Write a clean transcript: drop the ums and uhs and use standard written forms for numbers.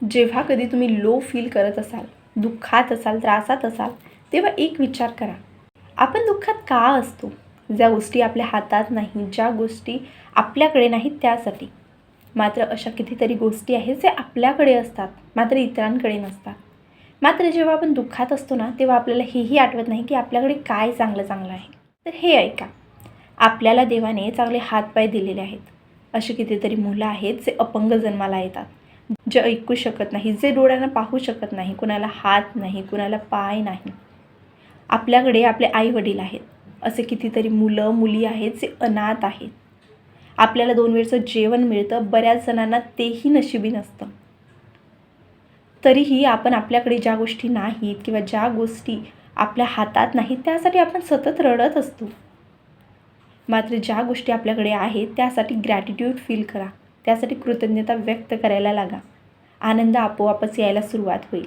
जेव्हा कधी तुम्ही लो फील करत असाल, दुःखात असाल, त्रासात असाल, तेव्हा एक विचार करा. आपण दुःखात का असतो? ज्या गोष्टी आपल्या हातात नाही, ज्या गोष्टी आपल्याकडे नाहीत त्यासाठी. मात्र अशा कितीतरी गोष्टी आहेत जे आपल्याकडे असतात, मात्र इतरांकडे नसतात. मात्र जेव्हा आपण दुःखात असतो ना, तेव्हा आपल्याला हेही आठवत नाही की आपल्याकडे काय चांगलं चांगलं आहे. तर हे ऐका, आपल्याला देवाने चांगले हातपाय दिलेले आहेत. अशी कितीतरी मुलं आहेत जे अपंग जन्माला येतात, जे ऐकू शकत नाही, जे डोळ्यांना पाहू शकत नाही, कुणाला हात नाही, कुणाला पाय नाही. आपल्याकडे आपले आई वडील आहेत. असे कितीतरी मुलं मुली आहेत जे अनाथ आहेत. आपल्याला 2 वेळचं जेवण मिळतं, बऱ्याच जणांना तेही नशिबी नसतं. तरीही आपण आपल्याकडे ज्या गोष्टी नाहीत किंवा ज्या गोष्टी आपल्या हातात नाहीत त्यासाठी आपण सतत रडत असतो. मात्र ज्या गोष्टी आपल्याकडे आहेत त्यासाठी ग्रॅटिट्यूड फील करा, त्यासाठी कृतज्ञता व्यक्त करायला लागा. आनंद आपोआपच यायला सुरुवात होईल.